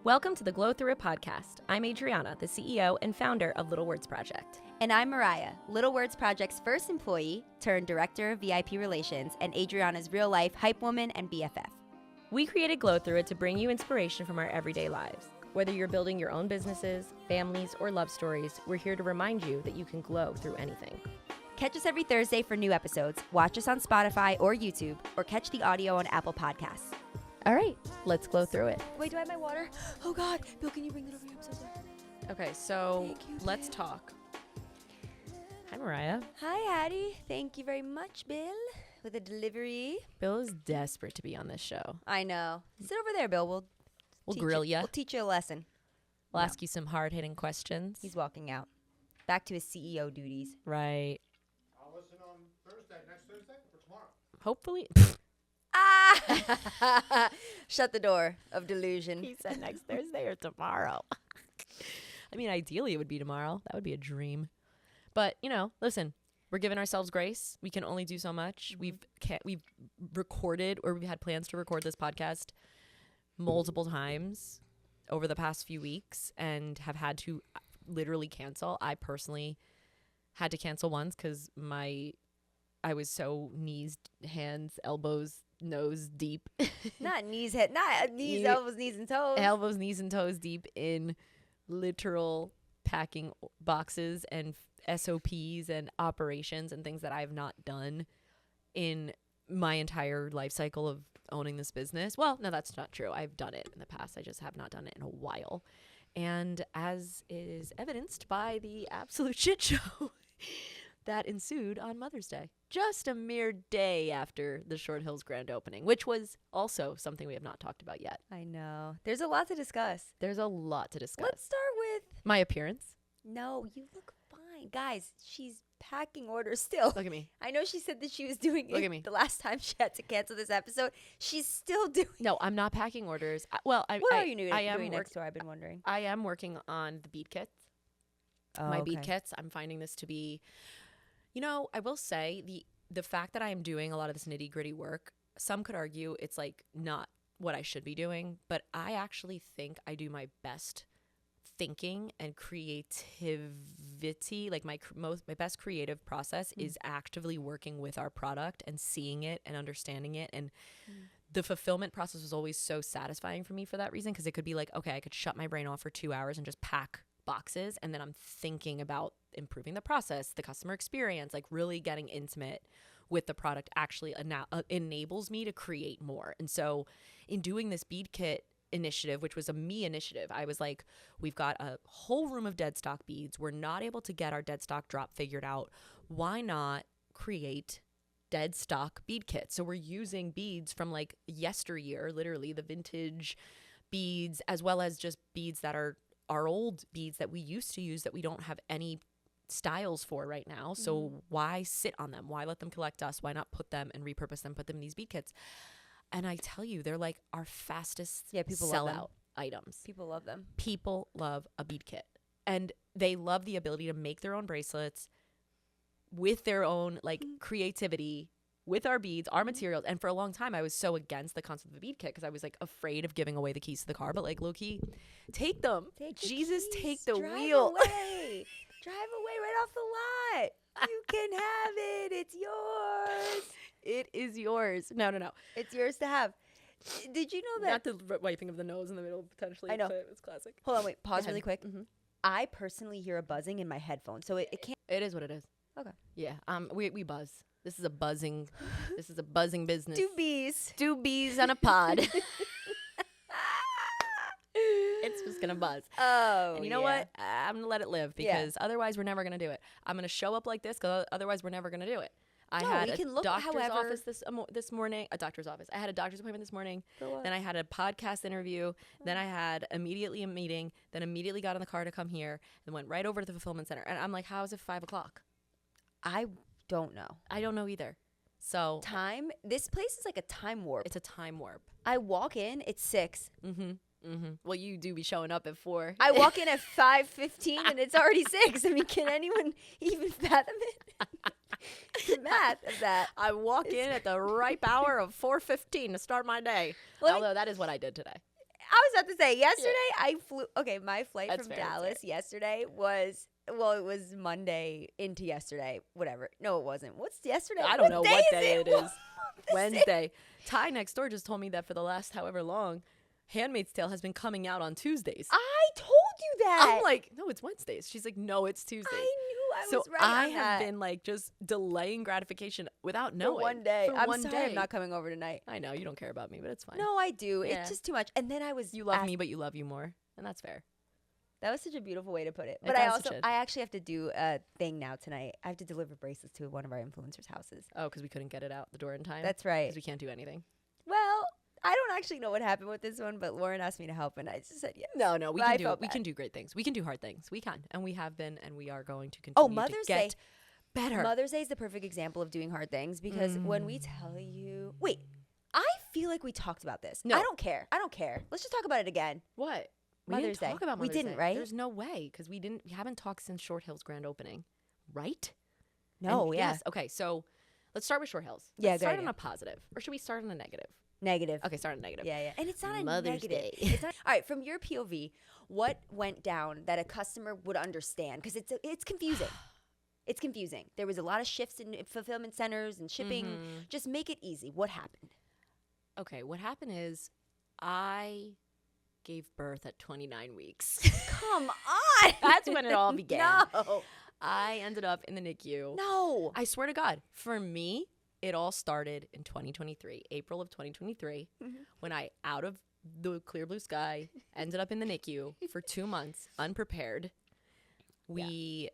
Welcome to the Glow Through It podcast. I'm Adriana, the CEO and founder of Little Words Project. And I'm Mariah, Little Words Project's first employee turned director of VIP relations and Adriana's real-life hype woman and BFF. We created Glow Through It to bring you inspiration from our everyday lives. Whether you're building your own businesses, families, or love stories, we're here to remind you that you can glow through anything. Catch us every Thursday for new episodes. Watch us on Spotify or YouTube, or catch the audio on Apple Podcasts. All right, let's glow through it. Wait, do I have my water? Oh God, Bill, can you bring that over here? I'm so sorry. Okay, so Thank you, let's dear. talk. Hi, Mariah. Hi, Addie. Thank you very much, Bill, with the delivery. Bill is desperate to be on this show. I know. Sit over there, Bill. We'll grill you. We'll teach you a lesson. We'll No. ask you some hard-hitting questions. He's walking out. Back to his CEO duties. Right. I'll listen on next Thursday or tomorrow. Hopefully. Ah! Shut the door of delusion. He said next Thursday or tomorrow. I mean, ideally it would be tomorrow. That would be a dream. But, listen, we're giving ourselves grace. We can only do so much. Mm-hmm. We've recorded, or we've had plans to record this podcast multiple times over the past few weeks and have had to literally cancel. I personally had to cancel once because I was so knees, hands, elbows, nose deep. Not knees, elbows, knees, and toes. Elbows, knees, and toes deep in literal packing boxes and SOPs and operations and things that I've not done in my entire life cycle of owning this business. Well, no, that's not true. I've done it in the past. I just have not done it in a while. And as is evidenced by the absolute shit show that ensued on Mother's Day, just a mere day after the Short Hills grand opening, which was also something we have not talked about yet. I know. There's a lot to discuss. There's a lot to discuss. Let's start with... My appearance. No, you look fine. Guys, she's packing orders still. Look at me. I know she said that she was doing Look it at me. the last time she had to cancel this episode. She's still doing it. No, I'm not packing orders. What are you doing am next door? I've been wondering. I am working on the bead kits. My bead kits. I'm finding this to be, I will say the fact that I am doing a lot of this nitty gritty work, some could argue it's like not what I should be doing, but I actually think I do my best thinking and creativity. Like my best creative process is actively working with our product and seeing it and understanding it. And the fulfillment process was always so satisfying for me for that reason, because it could be like, okay, I could shut my brain off for 2 hours and just pack boxes, and then I'm thinking about improving the process, the customer experience, like really getting intimate with the product actually enables me to create more. And so in doing this bead kit initiative, which was a me initiative, I was like, we've got a whole room of dead stock beads. We're not able to get our dead stock drop figured out. Why not create dead stock bead kits? So we're using beads from like yesteryear, literally the vintage beads, as well as just beads that are our old beads that we used to use that we don't have any styles for right now. So why sit on them? Why let them collect dust? Why not put them and repurpose them, put them in these bead kits? And I tell you, they're like our fastest people love them. sellout items. People love them. People love a bead kit, and they love the ability to make their own bracelets with their own like creativity with our beads, our materials. And for a long time, I was so against the concept of a bead kit because I was like afraid of giving away the keys to the car. But like, low-key, take them. Take the Jesus, keys. take the Drive wheel. Away. Drive away right off the lot. You can have it. It's yours. It is yours. No. It's yours to have. Did you know that? Not the wiping of the nose in the middle, potentially. I know. But it's classic. Hold on, wait. Pause ahead. really quick. I personally hear a buzzing in my headphones, so it can't. It is what it is. Okay. Yeah. We buzz. This is a buzzing business. Two bees. 2 bees on a pod. It's just gonna buzz. Oh, And you know what? I'm gonna let it live, because otherwise we're never gonna do it. I'm gonna show up like this, because otherwise we're never gonna do it. I had we a can look, doctor's however- office this morning. A doctor's office. I had a doctor's appointment this morning. Then I had a podcast interview. Then I had immediately a meeting. Then immediately got in the car to come here. Then went right over to the fulfillment center. And I'm like, how is it 5 o'clock? I don't know. I don't know either. So Time. This place is like a time warp. it's a time warp. I walk in. It's 6. Well, you do be showing up at 4. I walk in at 5:15 and it's already 6. I mean, can anyone even fathom it? The math of that. I walk in at the ripe hour of 4:15 to start my day. Let me- Although that is what I did today. I was about to say yesterday I flew. Okay, my flight That's from fair, that's Dallas yesterday was it was Monday into yesterday. Whatever. No, it wasn't. What's yesterday? I don't know what day it is. What Wednesday. Ty next door just told me that for the last however long, Handmaid's Tale has been coming out on Tuesdays. I told you that. I'm like, no, it's Wednesdays. She's like, no, it's Tuesdays. I knew I So was right. I on have that. been like just delaying gratification without For knowing. one day. For I'm one sorry day. I'm not coming over tonight. I know you don't care about me, but it's fine. No, I do. Yeah. It's just too much. And then I was You love me, but you love you more. And that's fair. That was such a beautiful way to put it. It But I does also such a- I actually have to do a thing now tonight. I have to deliver bracelets to one of our influencers' houses. Oh, because we couldn't get it out the door in time? That's right. Because we can't do anything. Well, I don't actually know what happened with this one, but Lauren asked me to help, and I just said yes. No, we But I can do felt we bad. can do great things. We can do hard things. We can. And we have been and we are going to Oh, continue Mother's to get Day. better. Mother's Day is the perfect example of doing hard things because when we tell you, wait, I feel like we talked about this. No. I don't care. Let's just talk about it again. What? We Mother's didn't talk Day. about We Mother's didn't, Day. right? There's no way because we haven't talked since Short Hill's grand opening, right? No, And yeah. Yes. Okay, so let's start with Short Hills. Yeah, Let's good start idea. on a positive, or should we start on a negative? Negative. Okay, start on a negative. Yeah. And it's not a Mother's negative. Day. It's not, all right, from your POV, what went down that a customer would understand? Because it's confusing. It's confusing. There was a lot of shifts in fulfillment centers and shipping. Mhm. Just make it easy. What happened? Okay, what happened is I gave birth at 29 weeks. Come on. That's when it all began. No. I ended up in the NICU. No. I swear to God, for me, it all started in 2023, April of 2023, when I, out of the clear blue sky, ended up in the NICU for 2 months, unprepared. We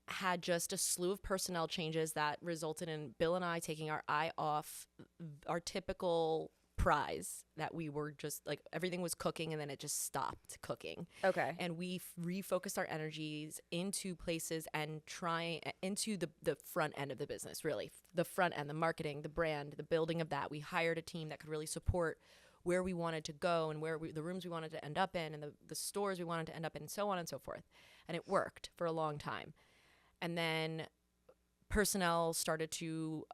had just a slew of personnel changes that resulted in Bill and I taking our eye off our typical prize that we were just like everything was cooking and then it just stopped cooking. Okay. And we refocused our energies into places and into the front end of the business, really. The front end, the marketing, the brand, the building of that. We hired a team that could really support where we wanted to go and the rooms we wanted to end up in and the stores we wanted to end up in and so on and so forth. And it worked for a long time. And then personnel started to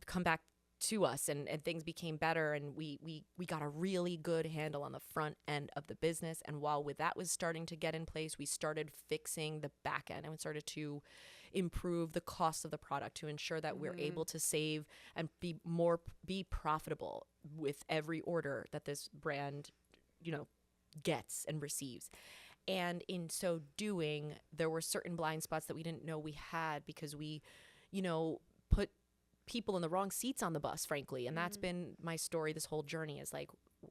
come back to us and things became better and we got a really good handle on the front end of the business. And while that was starting to get in place, we started fixing the back end and we started to improve the cost of the product to ensure that we're able to save and be profitable with every order that this brand, gets and receives. And in so doing, there were certain blind spots that we didn't know we had because we, put people in the wrong seats on the bus, frankly. And that's been my story this whole journey is like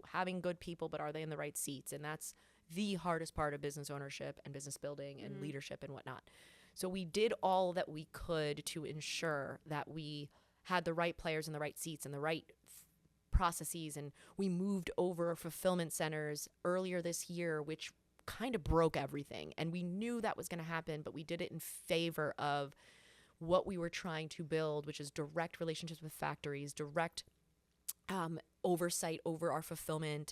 having good people, but are they in the right seats? And that's the hardest part of business ownership and business building and leadership and whatnot. So we did all that we could to ensure that we had the right players in the right seats and the right processes. And we moved over fulfillment centers earlier this year, which kind of broke everything. And we knew that was going to happen, but we did it in favor of what we were trying to build, which is direct relationships with factories, direct oversight over our fulfillment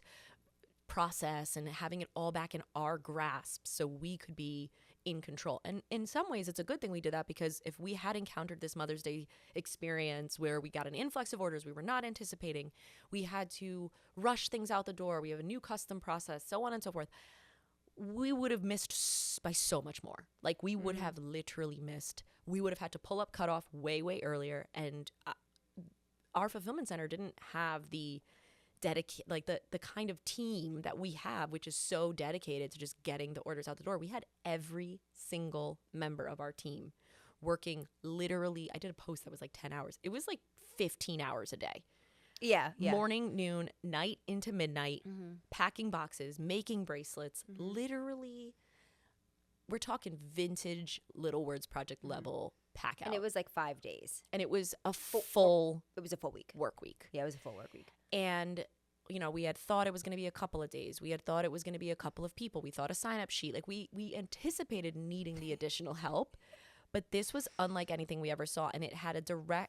process and having it all back in our grasp so we could be in control. And in some ways, it's a good thing we did that because if we had encountered this Mother's Day experience where we got an influx of orders we were not anticipating, we had to rush things out the door, we have a new custom process, so on and so forth, we would have missed by so much more. Like we would have literally missed. We would have had to pull up cutoff way, way earlier. And our fulfillment center didn't have the the kind of team that we have, which is so dedicated to just getting the orders out the door. We had every single member of our team working literally. I did a post that was like 10 hours. It was like 15 hours a day. Yeah. Morning, noon, night into midnight, packing boxes, making bracelets, literally, we're talking vintage Little Words project level pack out. And it was like 5 days. And it was a full It was a full week. work week. Yeah, it was a full work week. And, we had thought it was going to be a couple of days. We had thought it was going to be a couple of people. We thought a sign-up sheet. Like we anticipated needing the additional help. But this was unlike anything we ever saw. And it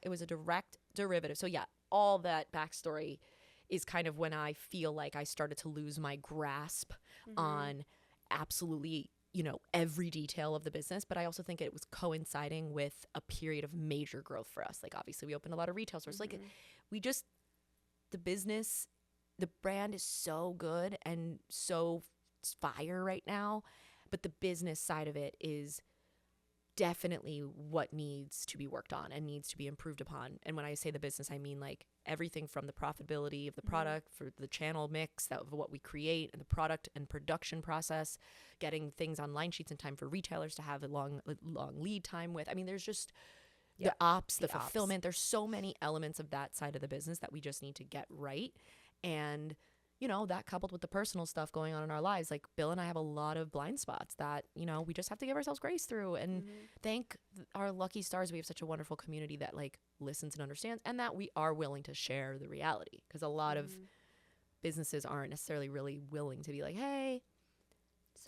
was a direct derivative. So yeah, all that backstory is kind of when I feel like I started to lose my grasp on absolutely, every detail of the business. But I also think it was coinciding with a period of major growth for us. Like obviously we opened a lot of retail stores. Like the business the brand is so good and so fire right now, but the business side of it is definitely what needs to be worked on and needs to be improved upon. And when I say the business, I mean like everything from the profitability of the product, for the channel mix of what we create, and the product and production process, getting things on line sheets in time for retailers to have a long lead time with. I mean, there's just the ops, the fulfillment. There's so many elements of that side of the business that we just need to get right. And you know, that coupled with the personal stuff going on in our lives, like Bill and I have a lot of blind spots that, you know, we just have to give ourselves grace through. And thank our lucky stars, we have such a wonderful community that like listens and understands, and that we are willing to share the reality, because a lot of businesses aren't necessarily really willing to be like, hey,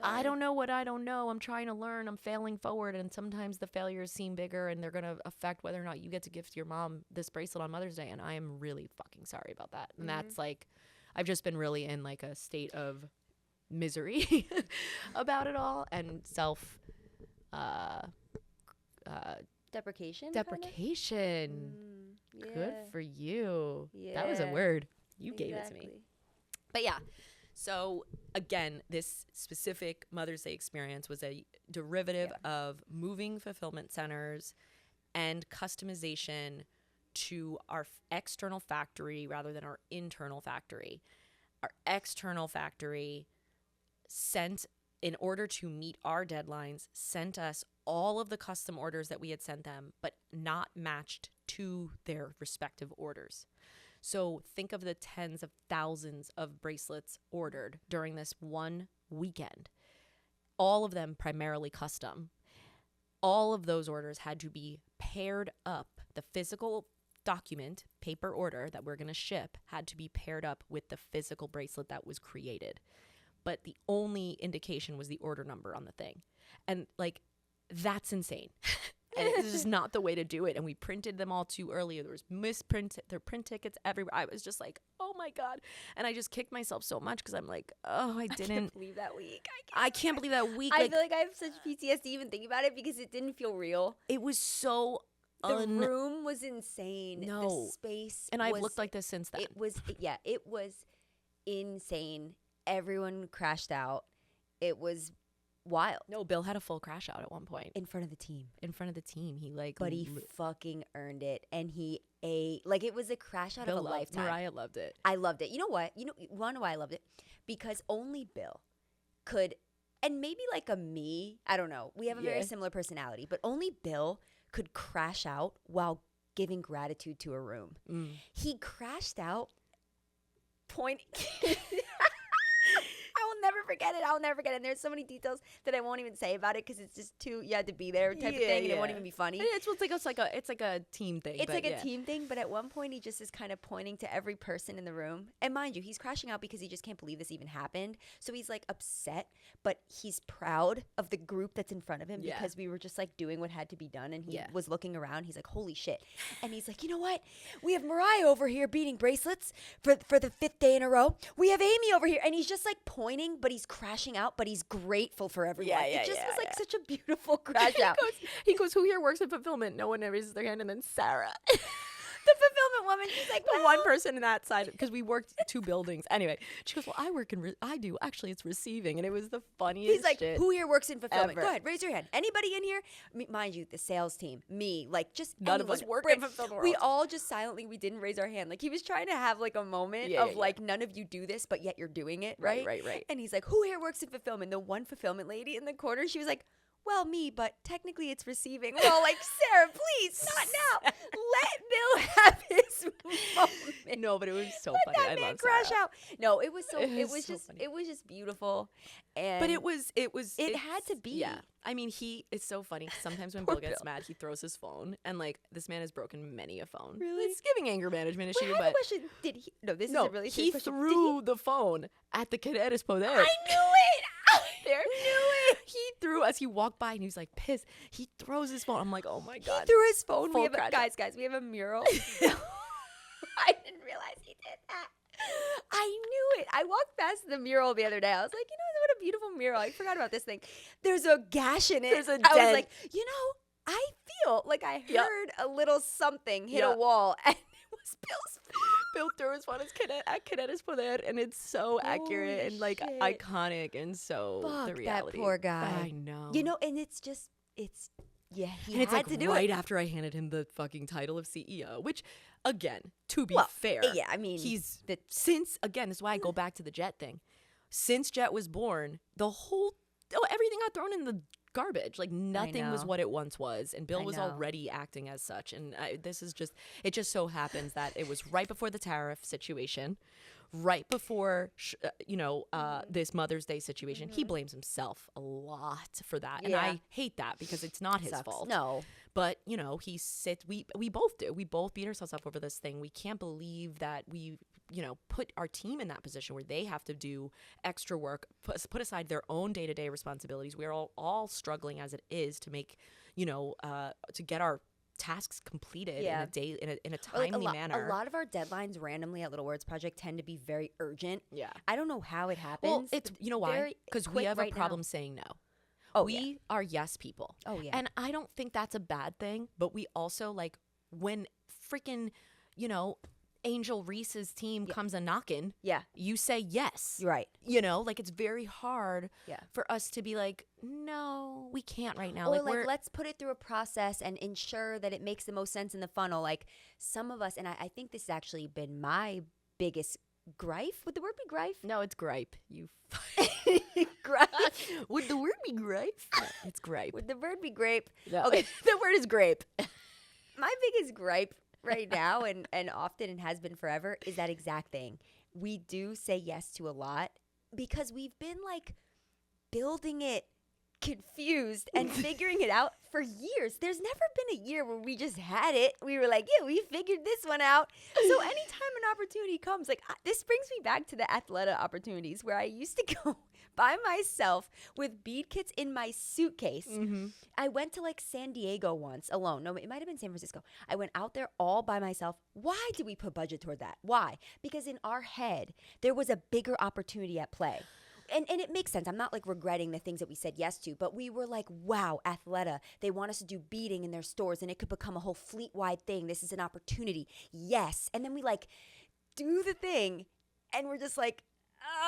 I don't know what I don't know. I'm trying to learn. I'm failing forward. And sometimes the failures seem bigger and they're going to affect whether or not you get to gift your mom this bracelet on Mother's Day. And I am really fucking sorry about that. And that's like, I've just been really in like a state of misery about it all, and deprecation. Deprecation. Yeah. Good for you. Yeah. That was a word. You gave it to me. But yeah. So again, this specific Mother's Day experience was a derivative of moving fulfillment centers and customization to our external factory rather than our internal factory. Our external factory sent, in order to meet our deadlines, sent us all of the custom orders that we had sent them, but not matched to their respective orders. So think of the tens of thousands of bracelets ordered during this one weekend. All of them primarily custom. All of those orders had to be paired up. The physical document, paper order that we're going to ship, had to be paired up with the physical bracelet that was created. But the only indication was the order number on the thing. And like, that's insane. And it's just not the way to do it. And we printed them all too early. There was their print tickets everywhere. I was just like, oh my God. And I just kicked myself so much because I'm like, oh, I can't believe that week. I can't believe that week. I feel like I have such PTSD even thinking about it because it didn't feel real. It was so The room was insane. No. The space and I've looked like this since then. It was insane. Everyone crashed out. It was wild. No, Bill had a full crash out at one point. In front of the team. He like, but he fucking earned it. And he ate, like, it was a crash out of a lifetime. Mariah loved it. I loved it. You know what? You wanna know why I loved it? Because only Bill could, and maybe like a me, I don't know. We have a very similar personality, but only Bill could crash out while giving gratitude to a room. He crashed out pointing. I'll never forget it. And there's so many details that I won't even say about it because it's just too, you had to be there type of thing, and it won't even be funny. It's like a team thing. It's like a team thing, but at one point he just is kind of pointing to every person in the room. And mind you, he's crashing out because he just can't believe this even happened. So he's like upset, but he's proud of the group that's in front of him because we were just like doing what had to be done. And he was looking around. He's like, holy shit. And he's like, you know what? We have Mariah over here beating bracelets for the 5th day in a row. We have Amy over here. And he's just like pointing, but he's crashing out, but he's grateful for everyone. It just was like such a beautiful crash out. He goes, who here works in fulfillment? No one raises their hand. And then Sarah, the fulfillment woman, she's like, the one person in that side, because we worked 2 buildings. Anyway, she goes, well, I work in, I do. Actually, it's receiving. And it was the funniest He's like, shit who here works in fulfillment? ever. Go ahead, raise your hand. Anybody in here? Mind you, the sales team, me, like just None of us work in fulfillment. We all just silently, we didn't raise our hand. Like he was trying to have like a moment of like, none of you do this, but yet you're doing it, right? Right. And he's like, who here works in fulfillment? The one fulfillment lady in the corner, she was like, well, me, but technically it's receiving. We're all like, Sarah, please, not now. Let Bill have his moment. No, but it was so Let funny. that I man love crash Sarah. out. No, it was so. It It was was so just. funny. It was just beautiful, and But it had to be. Yeah. I mean, it's so funny. Sometimes when Poor Bill gets Bill. mad, he throws his phone. And like, this man has broken many a phone. Really? It's giving anger management issue, Wait, I have but a question. Did he? No, this is a really he serious question. threw the phone at the cadet's poder. I knew it. I There. knew it. He threw, as he walked by and he was like pissed, he throws his phone. I'm like, oh my God. He threw his phone. Full We have crash guys. We have a mural. I didn't realize he did that. I knew it. I walked past the mural the other day. I was like, you know what a beautiful mural. I forgot about this thing. There's a gash in it. There's a I was dent. like, you know, I feel like I Yep. heard a little something hit Yep. a wall, and it was Bill throws one at Queremos Poder, and it's so accurate Holy and like shit. iconic and so Fuck the that reality. poor guy. I know. You know, and it's yeah, he and it's had like to do right it. after I handed him the fucking title of CEO, which, again, to be Well, fair, yeah, I mean, he's the- since again, this is why I go back to the Jet thing. Since Jet was born, everything got thrown in the garbage. Like nothing was know. what it once was, and Bill I was know. already acting as such. And it just so happens that it was right before the tariff situation. Right before, this Mother's Day situation, he blames himself a lot for that, and Yeah. I hate that because it's not his Sucks. fault. No. But we both do. We both beat ourselves up over this thing. We can't believe that we, put our team in that position where they have to do extra work, put aside their own day-to-day responsibilities. We're all struggling as it is to make, to get our tasks completed Yeah. in a Or, timely like, manner. A lot of our deadlines randomly at Little Words Project tend to be very urgent. Yeah. I don't know how it happens. Well, it's you know why? Very Because we quick have right a now. problem saying no. Oh, we yeah. are yes people. Oh, yeah. And I don't think that's a bad thing, but we also like when freaking, Angel Reese's team comes a knocking, Yeah. you say yes. You're right. Like it's very hard Yeah. for us to be like, no, we can't right now. Or we're let's put it through a process and ensure that it makes the most sense in the funnel. Like some of us, and I think this has actually been my biggest gripe. Would the word be gripe? no, it's gripe. You Gripe. would the word be gripe? It's gripe. Would the word be grape? No. Okay. The word is grape. My biggest gripe right now and often and has been forever is that exact thing. We do say yes to a lot because we've been like building it confused and figuring it out for years. There's never been a year where we just had it. We were like, yeah, we figured this one out. So anytime an opportunity comes, like this brings me back to the Athleta opportunities where I used to go by myself with bead kits in my suitcase. Mm-hmm. I went to like San Diego once alone. No, it might have been San Francisco. I went out there all by myself. Why did we put budget toward that? Why? Because in our head, there was a bigger opportunity at play. And it makes sense. I'm not like regretting the things that we said yes to, but we were like, wow, Athleta, they want us to do beading in their stores and it could become a whole fleet-wide thing. This is an opportunity. Yes. And then we like do the thing and we're just like,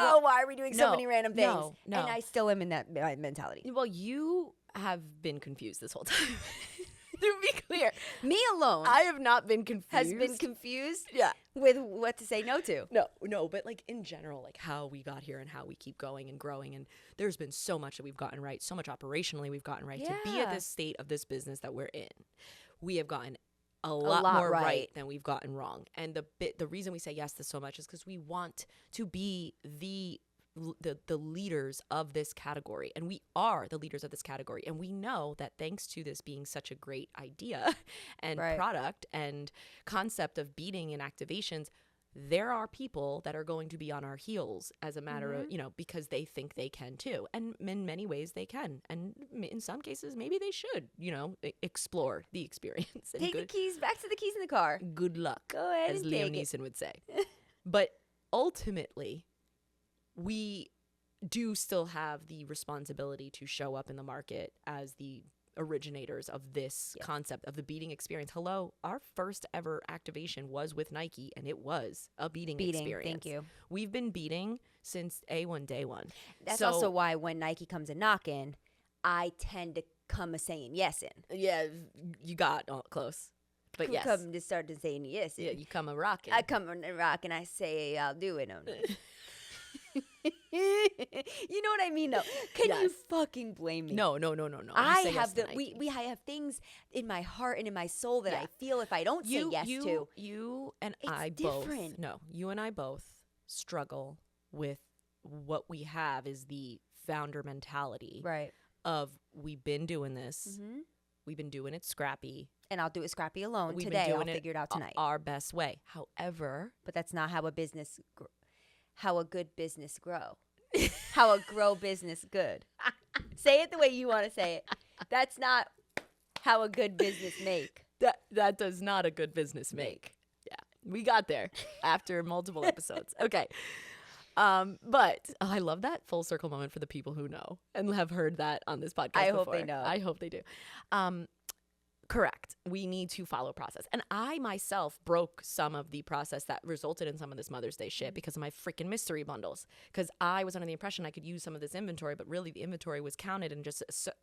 oh, why are we doing so many random things? No. And I still am in that mentality. Well, you have been confused this whole time. To be clear, Me alone I have not been confused. has been confused Yeah. with what to say no to. No, but like in general, like how we got here and how we keep going and growing. And there's been so much that we've gotten right, so much operationally we've gotten right to be at Yeah. this state of this business that we're in. We have gotten a lot more right than we've gotten wrong. And the reason we say yes to so much is because we want to be the leaders of this category, and we are the leaders of this category, and we know that thanks to this being such a great idea and Right. product and concept of beading and activations, there are people that are going to be on our heels as a matter of, because they think they can too, and in many ways they can, and in some cases maybe they should, explore the experience. And Take the keys, back to the keys in the car. good luck, Go ahead as and Liam take it. Neeson would say. But ultimately, we do still have the responsibility to show up in the market as the originators of this concept of the beading experience. Hello, our first ever activation was with Nike, and it was a beading experience. Thank you. We've been beading since A1 day one. That's So- also why when Nike comes a knocking, I tend to come a saying yes in. Yeah, you got close. But yes. Come to start to saying yes in. Yeah, you come a rockin'. I come on the rock and I say I'll do it. You know what I mean, though. Can you Yes. fucking blame me? No. I say yes have to the Nike. I have things in my heart and in my soul that Yeah. I feel if I don't say yes to. You and It's I different. both. No, you and I both struggle with what we have is the founder mentality Right. of we've been doing this. Mm-hmm. We've been doing it scrappy. And I'll do it scrappy alone We've today. been I'll doing figure it out tonight. our best way. However, But that's not how a business, how a good business grow. How a grow business good. Say it the way you want to say it. That's not how a good business make. that does not a good business make. Yeah, we got there after multiple episodes. Okay. But I love that full circle moment for the people who know and have heard that on this podcast I hope before. they know. I hope they do. Correct. We need to follow process. And I myself broke some of the process that resulted in some of this Mother's Day shit because of my freaking mystery bundles. Because I was under the impression I could use some of this inventory, but really the inventory was counted and just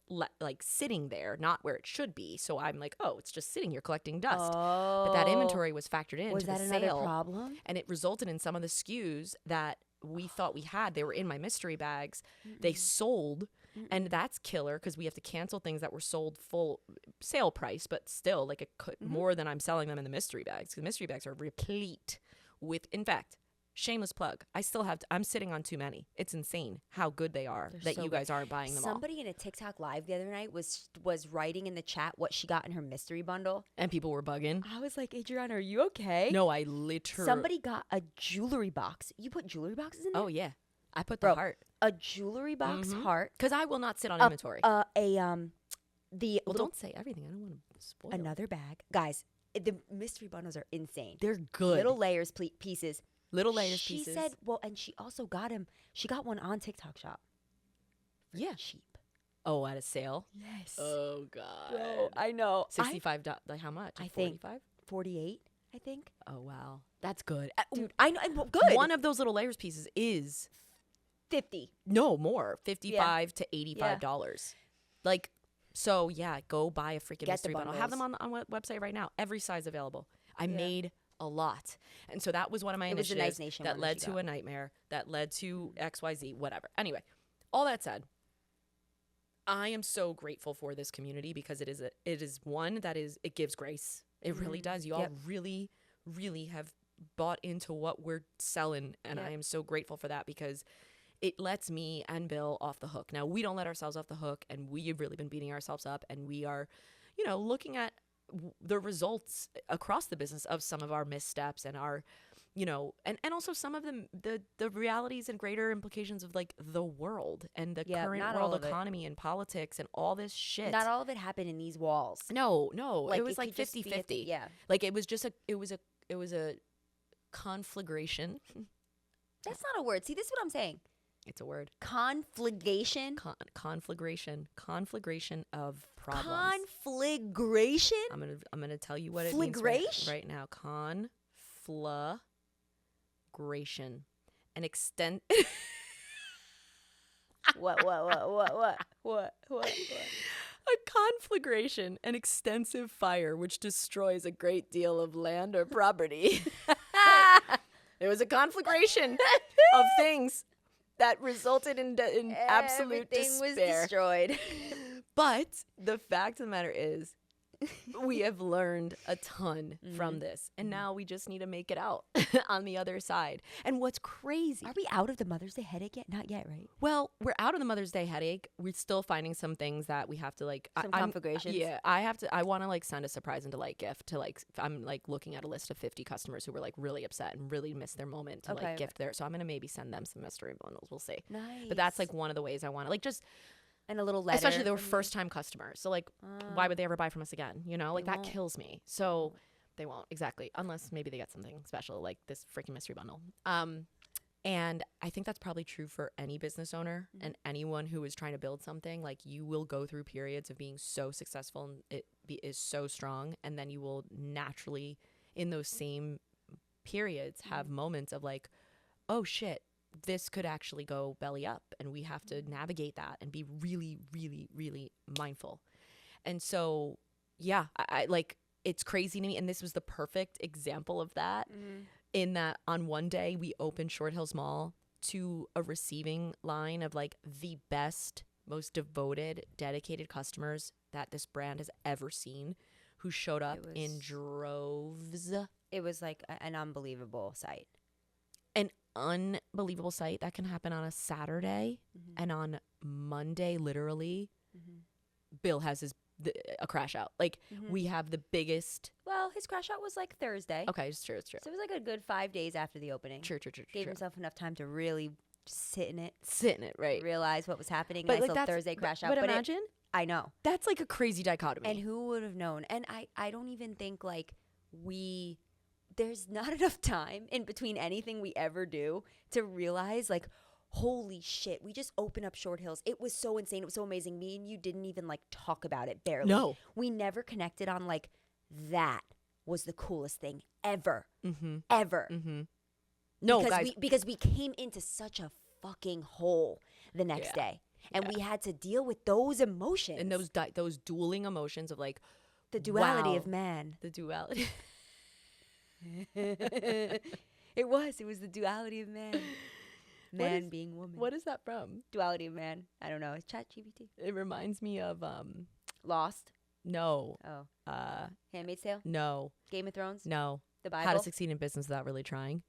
like sitting there, not where it should be. So I'm like, oh, it's just sitting here collecting dust. But that inventory was factored into Was the that sale. another problem? And it resulted in some of the SKUs that we thought we had. They were in my mystery bags. They sold. And that's killer because we have to cancel things that were sold full sale price, but still like more than I'm selling them in the mystery bags, because mystery bags are replete with, in fact, shameless plug, I'm sitting on too many. It's insane how good they are. They're that so you guys aren't buying them Somebody in a TikTok live the other night was writing in the chat what she got in her mystery bundle. And people were bugging. I was like, Adriana, are you okay? No, I literally. Somebody got a jewelry box. You put jewelry boxes in there? Oh, yeah. I put the Bro, heart. A jewelry box heart. Because I will not sit on inventory. Well, Don't say everything. I don't want to spoil. Another bag. Guys, the mystery bundles are insane. They're good. Little layers pieces. Little layers She pieces. said, well, and she also got one on TikTok Shop. Yeah. Cheap. Oh, at a sale? Yes. Oh, God. Bro, I know. $65. Like how much? I think 45? 48, I think. Oh, wow. That's good. Dude, I know. Well, good. One of those little layers pieces is 50. no more, $55 to $85. Like, so yeah, go buy a freaking Get the mystery bundle. Have them bundles. on website right now. Every size available. I made a lot, and so that was one of my It was the initiatives Nice Nation that one led that to you a nightmare, that led to XYZ, whatever. Anyway, all that said, I am so grateful for this community because it is one that it gives grace. It really does. You all really, really have bought into what we're selling, and I am so grateful for that because it lets me and Bill off the hook. Now, we don't let ourselves off the hook, and we have really been beating ourselves up, and we are, looking at the results across the business of some of our missteps and our, and also some of the realities and greater implications of like the world and the current world economy and politics and all this shit. Not all of it happened in these walls. No, Like, it was it like could just be 50-50. yeah. Like it was a conflagration. That's not a word. See, this is what I'm saying. It's a word. Conflagration. Conflagration of problems. Conflagration. I'm gonna tell you what it means right now. Conflagration. An extent. What? A conflagration, an extensive fire which destroys a great deal of land or property. There was a conflagration of things that resulted in absolute Everything was despair. destroyed. But the fact of the matter is, we have learned a ton from this, and now we just need to make it out on the other side. And what's crazy? Are we out of the Mother's Day headache yet? Not yet, right? Well, we're out of the Mother's Day headache. We're still finding some things that we have to like. Some conflagrations. Yeah, I want to like send a surprise and delight gift to like. I'm like looking at a list of 50 customers who were like really upset and really missed their moment to like gift their. So I'm gonna maybe send them some mystery bundles. We'll see. Nice. But that's like one of the ways I want to like just. And a little letter. Especially they were first time customers. So like why would they ever buy from us again? Like that kills me. So they won't, exactly. Unless maybe they get something special like this freaking mystery bundle. And I think that's probably true for any business owner and anyone who is trying to build something. Like you will go through periods of being so successful and is so strong, and then you will naturally in those same periods have moments of like, oh shit, this could actually go belly up, and we have to navigate that and be really, really, really mindful. And so, yeah, I like, it's crazy to me. And this was the perfect example of that in that on one day we opened Short Hills Mall to a receiving line of like the best, most devoted, dedicated customers that this brand has ever seen, who showed up in droves. It was like an unbelievable sight. An unbelievable sight that can happen on a Saturday, and on Monday, literally, Bill has a crash out. Like we have the biggest. Well, his crash out was like Thursday. Okay, it's true. So it was like a good 5 days after the opening. True. Gave himself enough time to really sit in it, right? realize what was happening. But Nice like little Thursday crash out. But imagine. I know. That's like a crazy dichotomy. And who would have known? And I don't even think like there's not enough time in between anything we ever do to realize like, Holy shit. We just opened up Short Hills. It was so insane. It was so amazing. Me and you didn't even like talk about it, barely. No. We never connected on like that was the coolest thing ever. Mm-hmm. Ever. Mm-hmm. No, guys. Because we came into such a fucking hole the next day. And we had to deal with those emotions. And those dueling emotions of like the duality of man. The duality. It was the duality of man. Man being woman. What is that from? Duality of man. I don't know. It's ChatGPT. It reminds me of Lost. No. Oh. Handmaid's Tale. No. Game of Thrones. No. The Bible. How to Succeed in Business Without Really Trying.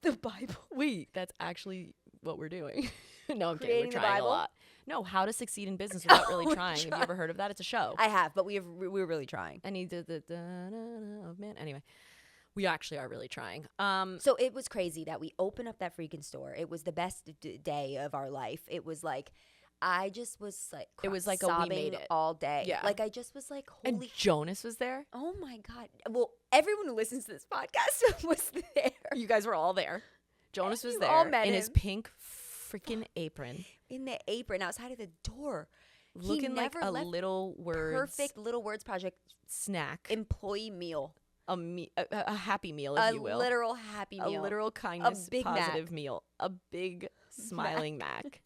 The Bible. Wait, that's actually what we're doing. No, I'm kidding. Creating We're the trying Bible? a lot. No, How to Succeed in Business Without Really we're Trying. Have you ever heard of that? It's a show. I have, but we're really trying. And he did the da-na-na of man. Anyway, we actually are really trying. So it was crazy that we opened up that freaking store. It was the best day of our life. It was like, I just was like, It was like sobbing we made it all day. Yeah. Like I just was like, and holy. Jonas was there. Oh my God. Well, everyone who listens to this podcast was there. You guys were all there. Jonas was You there all met in his him. pink freaking apron, In the apron outside of the door. looking like never a left little words Perfect Little Words Project snack, employee meal. a happy meal, if A you will, literal happy a meal. literal kindness, Big Mac. positive meal, a big smiling Mac.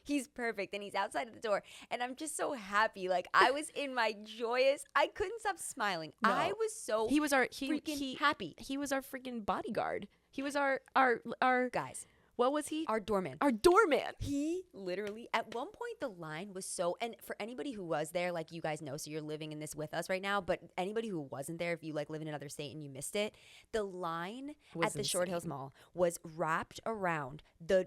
He's perfect and he's outside of the door and I'm just so happy. Like I was in my joyous, I couldn't stop smiling. No. I was so He was our freaking happy. He was our freaking bodyguard. He was our Guys, what was he? our doorman. Our doorman. He literally, at one point, the line was so, and for anybody who was there, like you guys know, so you're living in this with us right now, but anybody who wasn't there, if you like live in another state and you missed it, the line Was at the Short Hills insane. Mall was wrapped around the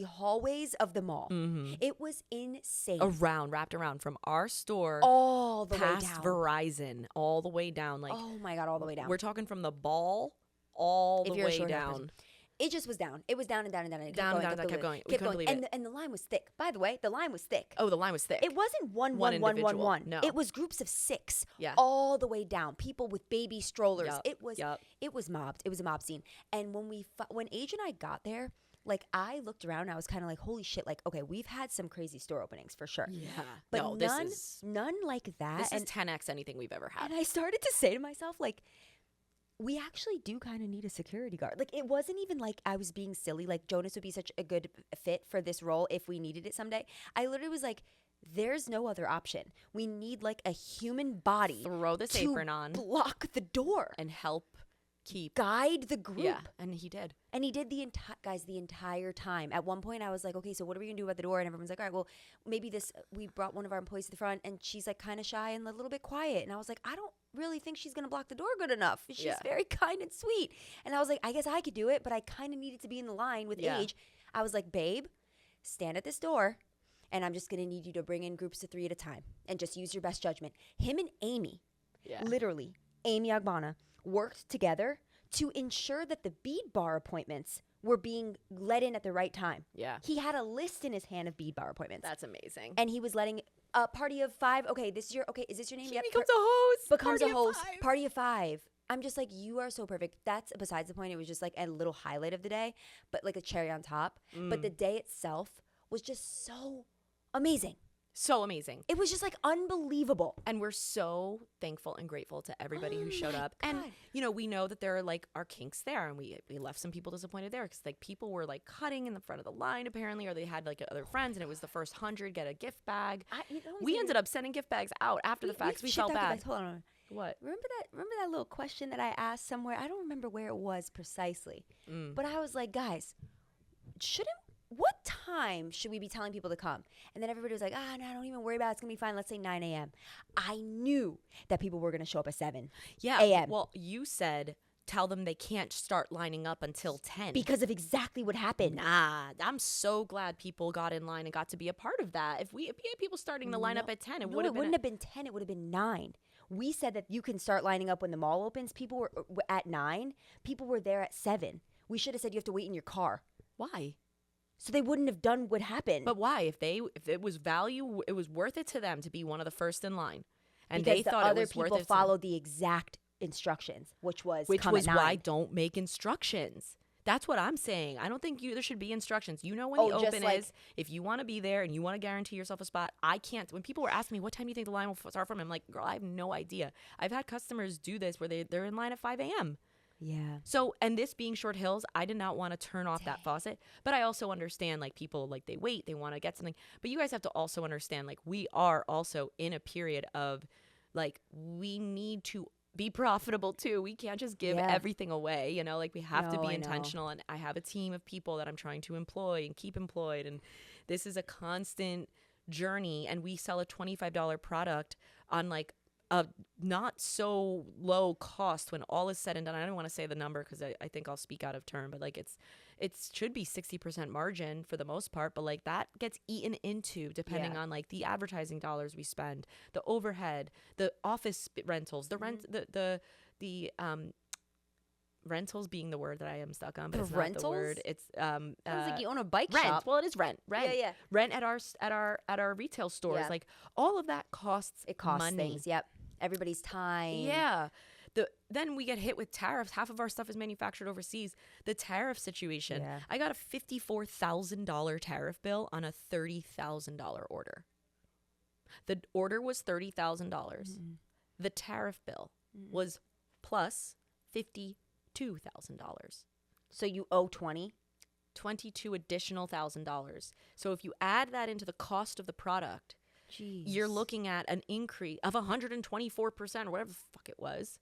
hallways of the mall. Mm-hmm. It was insane. Wrapped around from our store All the way past down. Verizon, all the way down. Like Oh my God, all the way down. we're talking from the ball all If the you're a way Short Hills down. person. It just was down. It was down and down and down. And it Down and kept down, going, kept going. We kept couldn't going. believe it. And the line was thick. By the way, the line was thick. Oh, the line was thick. It wasn't one individual. one. No. It was groups of 6 Yeah. all the way down. People with baby strollers. Yup, It was yup. it was mobbed. It was a mob scene. And when Age and I got there, like I looked around and I was kind of like, holy shit, like okay, we've had some crazy store openings for sure. Yeah. But no, none like that. this and, is 10x anything we've ever had. and I started to say to myself, like, we actually do kind of need a security guard. Like, it wasn't even like I was being silly. Like, Jonas would be such a good fit for this role if we needed it someday. I literally was like, there's no other option. We need, like, a human body Throw this to apron on block the door and help keep. guide the group. Yeah, and he did. And he did the entire time. At one point, I was like, okay, so what are we gonna do about the door? And everyone's like, all right, well, maybe we brought one of our employees to the front and she's like kind of shy and a little bit quiet. And I was like, I don't really think she's gonna block the door good enough. She's Yeah. very kind and sweet. And I was like, I guess I could do it, but I kind of needed to be in the line with Yeah. Age. I was like, babe, stand at this door. And I'm just gonna need you to bring in groups of 3 at a time and just use your best judgment. Him and Amy, Yeah. literally, Amy Agbana, worked together to ensure that the bead bar appointments were being let in at the right time. Yeah. He had a list in his hand of bead bar appointments. That's amazing. And he was letting a party of 5. Okay, is this your name? He Yep, becomes a host. becomes Party a of host. 5. Party of 5. I'm just like, you are so perfect. That's besides the point. It was just like a little highlight of the day, but like a cherry on top. But the day itself was just so amazing. So amazing. It was just like unbelievable. And we're so thankful and grateful to everybody Oh who showed my up. And, God. you know, we know that there are like our kinks there. And we left some people disappointed there because like people were like cutting in the front of the line apparently, or they had like other friends and it was the first 100 get a gift bag. We ended up sending gift bags out after the fact 'cause we felt bad. Hold on. What? Remember that little question that I asked somewhere? I don't remember where it was precisely. But I was like, guys, what time should we be telling people to come? And then everybody was like, no, don't even worry about it. It's going to be fine. Let's say 9 a.m. I knew that people were going to show up at 7 a.m. Well, you said tell them they can't start lining up until 10. Because of exactly what happened. Nah, I'm so glad people got in line and got to be a part of that. If we had people starting to line up at 10, it Wouldn't have been 10. It would have been 9. We said that you can start lining up when the mall opens. People were at 9. People were there at 7. We should have said you have to wait in your car. Why? So they wouldn't have done what happened. But why? If it was value, it was worth it to them to be one of the first in line, and because they the thought other it was worth people it. followed the exact instructions, which was Which come was at why 9. don't make instructions. That's what I'm saying. I don't think there should be instructions. You know when Oh, the just open like- is. If you want to be there and you want to guarantee yourself a spot, I can't. When people were asking me, what time do you think the line will start from? I'm like, girl, I have no idea. I've had customers do this where they're in line at 5 a.m. Yeah. So, and this being Short Hills, I did not want to turn off that faucet. But I also understand, like, people, like, they wait, they want to get something. But you guys have to also understand, like, we are also in a period of, like, we need to be profitable too. We can't just give Yeah. everything away, you know, like we have to No, be I know. intentional. And I have a team of people that I'm trying to employ and keep employed. And this is a constant journey. And we sell a $25 product on like a not so low cost when all is said and done. I don't want to say the number because I think I'll speak out of turn, but like it should be 60% margin for the most part, but like that gets eaten into depending Yeah. on like the advertising dollars we spend, the overhead, the office rentals, the rent, the rentals being the word that I am stuck on, but The it's not the rentals? word. It's Sounds like you own a bike rent. shop. Well, it is rent. Rent. Yeah. Rent at our retail stores. Yeah. Like all of that costs It costs money. things. Yep. Everybody's time. Yeah. Then we get hit with tariffs. Half of our stuff is manufactured overseas. The tariff situation. Yeah. I got a $54,000 tariff bill on a $30,000 order. The order was $30,000. The tariff bill was plus $52,000. So you owe 20. 22 additional $1,000. So if you add that into the cost of the product, Jeez. you're looking at an increase of 124% or whatever the fuck it was.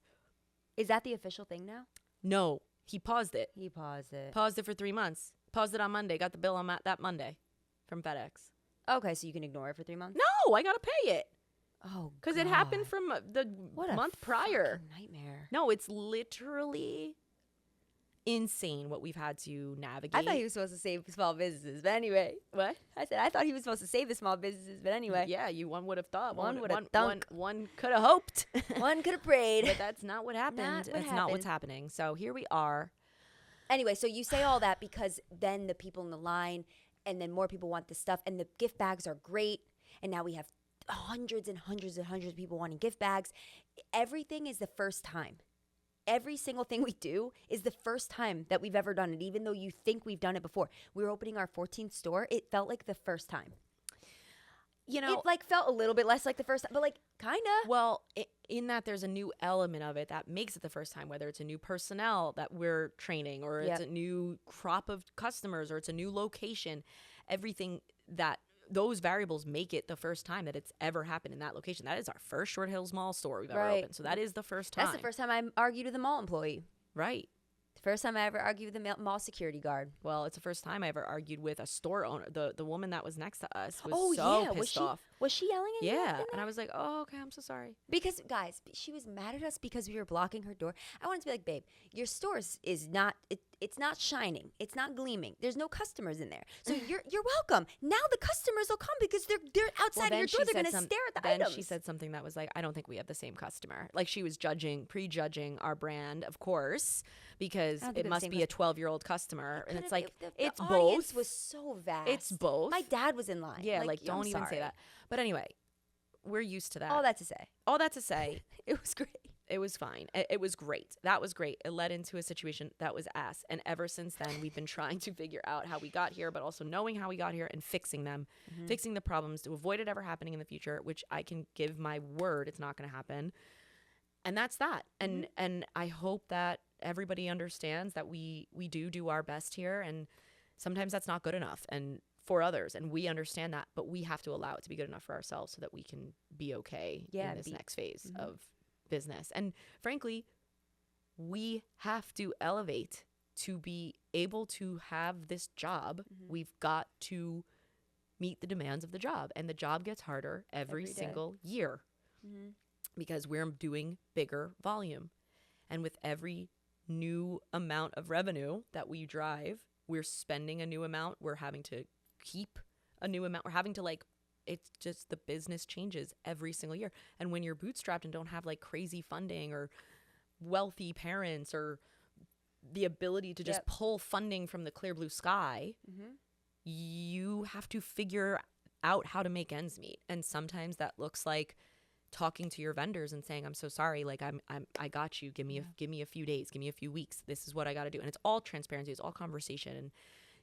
Is that the official thing now? No, he paused it. He paused it. Paused it for 3 months. Paused it on Monday. Got the bill on that Monday from FedEx. Okay, so you can ignore it for 3 months? No, I got to pay it. Oh, Because it happened God. from the What a month prior. fucking nightmare. No, it's literally insane what we've had to navigate. I thought he was supposed to save small businesses, but anyway. What? I said I thought he was supposed to save the small businesses, but anyway. Yeah, one would have thought. One would have thunk. One could have hoped. One could have prayed. But that's not what happened. Not what That's not what's happening. So here we are. Anyway, so you say all that because then the people in the line and then more people want the stuff and the gift bags are great. And now we have hundreds and hundreds and hundreds of people wanting gift bags. Everything is the first time. Every single thing we do is the first time that we've ever done it, even though you think we've done it before. We were opening our 14th store. It felt like the first time. You know, It like felt a little bit less like the first time, but like kind of. well, in that there's a new element of it that makes it the first time, whether it's a new personnel that we're training or it's Yep. a new crop of customers or it's a new location, everything that those variables make it the first time that it's ever happened in that location. That is our first Short Hills Mall store we've ever Right. opened. So that is the first time. That's the first time I argued with a mall employee. Right. The first time I ever argued with a mall security guard. Well, it's the first time I ever argued with a store owner. The woman that was next to us was so pissed off. Was she yelling at you? Yeah, after and that? I was like, "Oh, okay, I'm so sorry." Because guys, she was mad at us because we were blocking her door. I wanted to be like, babe, your store is not it's not shining. It's not gleaming. There's no customers in there. So you're welcome. Now the customers will come because they're outside of your door. They're gonna stare at the then items. she said something that was like, "I don't think we have the same customer." Like she was prejudging our brand, of course, because I don't think it we have the must same be a 12-year-old customer, and it's like the it's audience both. was so vast. It's both. My dad was in line. Yeah, like I'm don't even say sorry. that. But anyway, we're used to that. All that to say, All that to say, it was great. it was fine. It was great. That was great. It led into a situation that was ass. And ever since then, we've been trying to figure out how we got here, but also knowing how we got here and fixing them, fixing the problems to avoid it ever happening in the future, which I can give my word it's not going to happen. And that's that. And I hope that everybody understands that we do our best here. And sometimes that's not good enough. And for others, and we understand that, but we have to allow it to be good enough for ourselves so that we can be okay in this next phase of business. And frankly, we have to elevate to be able to have this job. We've got to meet the demands of the job, and the job gets harder every Every day. single year because we're doing bigger volume. And with every new amount of revenue that we drive, we're spending a new amount. We're having to keep a new amount. We're having to it's just the business changes every single year. And when you're bootstrapped and don't have like crazy funding or wealthy parents or the ability to just pull funding from the clear blue sky, you have to figure out how to make ends meet. And sometimes that looks like talking to your vendors and saying, I'm so sorry, like I got you, give me a few days, give me a few weeks, this is what I got to do. And it's all transparency, it's all conversation. And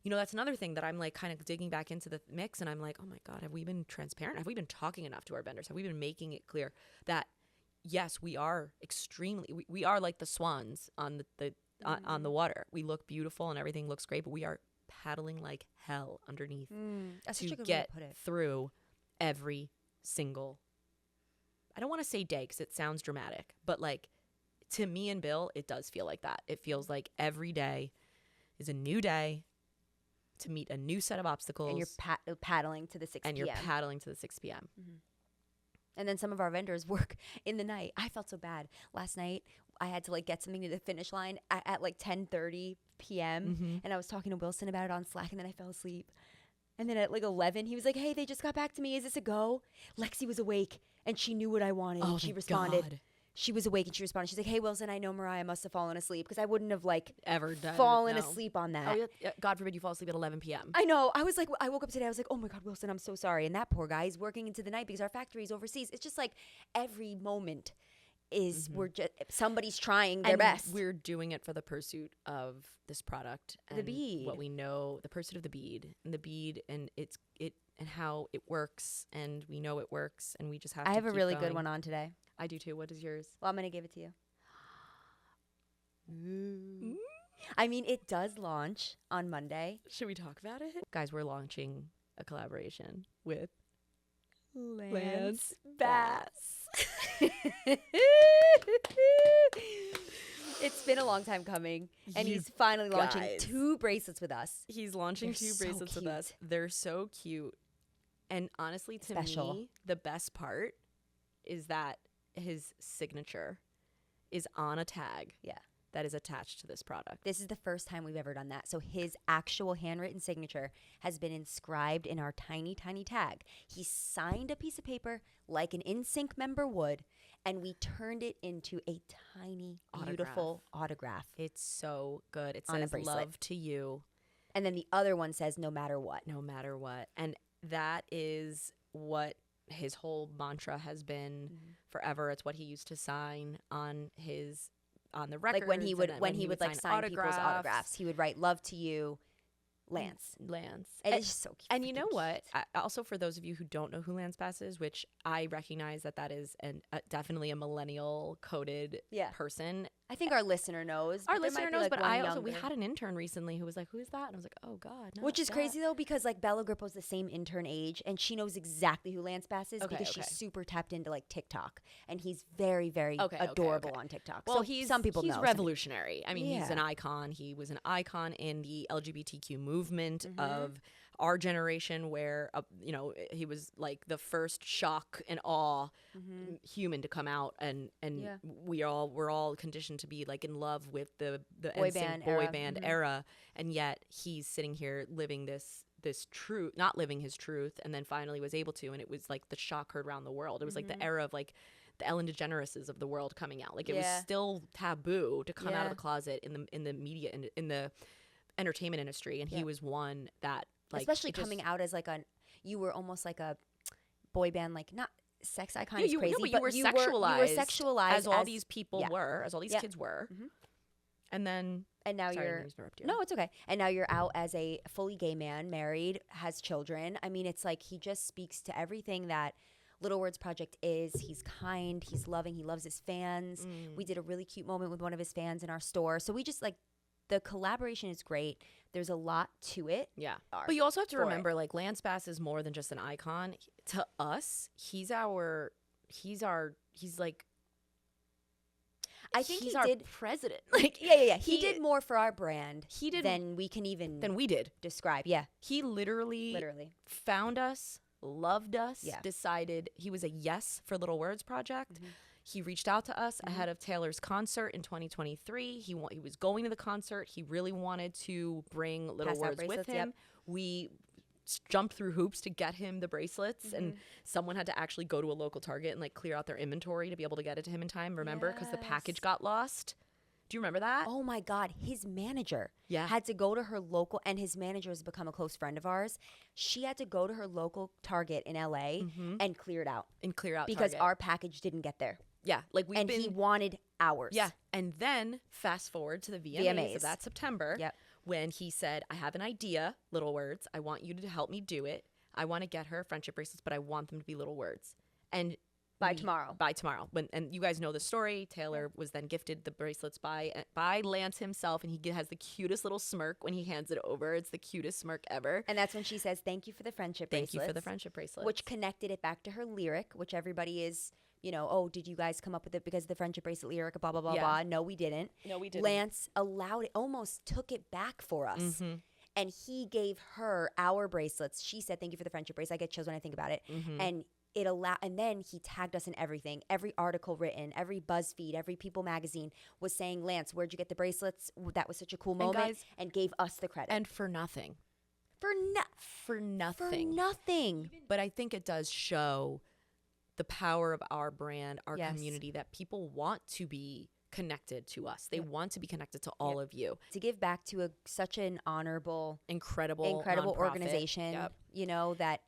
you know, that's another thing that I'm like kind of digging back into the mix, and I'm like, oh my God, have we been transparent? Have we been talking enough to our vendors? Have we been making it clear that yes, we are extremely, we are like the swans on on the water. We look beautiful and everything looks great, but we are paddling like hell underneath That's to such a good get way to put it. through every single, I don't want to say day because it sounds dramatic, but like to me and Bill, it does feel like that. It feels like every day is a new day to meet a new set of obstacles. And you're paddling to the 6 and p.m. you're paddling to the 6 p.m. And then some of our vendors work in the night. I felt so bad. Last night, I had to like get something to the finish line at like 10:30 p.m. And I was talking to Wilson about it on Slack, and then I fell asleep. And then at like 11, he was like, hey, they just got back to me. Is this a go? Lexi was awake, and she knew what I wanted. Oh, and she thank responded. God. She was awake, and she responded. She's like, hey, Wilson, I know Mariah must have fallen asleep, because I wouldn't have like Ever done fallen no. asleep on that. Oh, yeah, God forbid you fall asleep at 11 p.m. I know. I was like, I woke up today. I was like, oh my God, Wilson, I'm so sorry. And that poor guy is working into the night because our factory is overseas. It's just like every moment is we're just somebody's trying their and best. We're doing it for the pursuit of this product, and The bead. what we know, the pursuit of the bead, and it and how it works, and we know it works, and we just have. I to have a keep really going. good one on today. I do too. What is yours? Well, I'm gonna give it to you. I mean, it does launch on Monday. Should we talk about it, guys? We're launching a collaboration with Lance Bass. It's been a long time coming, and You he's finally launching guys. 2 bracelets with us. He's launching They're 2 so bracelets with cute. us. They're so cute. And honestly, to Special. me, the best part is that his signature is on a tag Yeah. that is attached to this product. This is the first time we've ever done that. So his actual handwritten signature has been inscribed in our tiny, tiny tag. He signed a piece of paper like an NSYNC member would, and we turned it into a tiny, beautiful autograph. It's so good. It On a says bracelet. love to you And then the other one says, no matter what. no matter what. And that is what his whole mantra has been forever. It's what he used to sign on the records. Like when he would like sign people's autographs. autographs, he would write "Love to you, Lance." Lance. And it's just so cute. And you know freaking what? cute. Also, for those of you who don't know who Lance Bass is, which I recognize that is definitely a millennial coded Yeah. person. I think our listener knows. Our but there listener might be, knows, like, but one I also, we younger. had an intern recently who was like, who is that? And I was like, oh God. No, Which is that. crazy though, because like Bella Grippo's the same intern age, and she knows exactly who Lance Bass is because she's super tapped into like TikTok, and he's very, very adorable on TikTok. Well, so some people know. he's revolutionary. I mean, he's an Yeah. icon. He was an icon in the LGBTQ movement of our generation, where he was like the first shock and awe human to come out, and Yeah. we're all conditioned to be like in love with the Boy NSYNC band boy era. band era, and yet he's sitting here living this truth, not living his truth, and then finally was able to, and it was like the shock heard around the world. It was like the era of like the Ellen DeGenereses of the world coming out. Like it was still taboo to come out of the closet in the media in the entertainment industry, and he was one that like especially coming out as like you were almost like a boy band, like not sex icon. is you, crazy, but but you were sexualized as all these people yeah. were, as all these kids were, and then and now sorry, I you're didn't interrupt you. no, it's okay. And now you're out as a fully gay man, married, has children. I mean, it's like he just speaks to everything that Little Words Project is. He's kind, he's loving, he loves his fans. We did a really cute moment with one of his fans in our store. So we just like the collaboration is great. There's a lot to it. Yeah. But you also have to remember, like, Lance Bass is more than just an icon. To us, he's like, I think he's he our did president. Like, yeah. He did more for our brand. He did than we can even than we did. describe. Yeah, He literally found us, loved us, decided he was a yes for Little Words Project. He reached out to us ahead of Taylor's concert in 2023. He was going to the concert. He really wanted to bring Little Words with him. We jumped through hoops to get him the bracelets, and someone had to actually go to a local Target and like clear out their inventory to be able to get it to him in time. Remember, because the package got lost. Do you remember that? Oh my God, his manager Yeah. had to go to her local, and his manager has become a close friend of ours. She had to go to her local Target in LA and clear it out And clear out because Target. our package didn't get there. Yeah, like we've And been. he wanted ours. Yeah, and then fast forward to the VMAs, VMAs. of that September, Yep. when he said, "I have an idea, little words. I want you to help me do it. I want to get her friendship bracelets, but I want them to be little words." And By tomorrow. By tomorrow. And you guys know the story. Taylor was then gifted the bracelets by Lance himself, and he has the cutest little smirk when he hands it over. It's the cutest smirk ever. And that's when she says, "Thank you for the friendship Thank bracelets." you for the friendship bracelets. Which connected it back to her lyric, which everybody is, oh, did you guys come up with it because of the friendship bracelet lyric, blah, blah, blah, Yeah. blah. No, we didn't. No, we didn't. Lance allowed it, almost took it back for us. Mm-hmm. And he gave her our bracelets. She said, "Thank you for the friendship bracelet." I get chills when I think about it. Mm-hmm. And then he tagged us in everything. Every article written, every BuzzFeed, every People magazine was saying, "Lance, where'd you get the bracelets? That was such a cool moment," guys- and gave us the credit. And for nothing. for For nothing. nothing. But I think it does show the power of our brand, our Yes. community, that people want to be connected to us. They want to be connected to all of you. To give back to such an honorable, Incredible incredible nonprofit. organization, Yep. that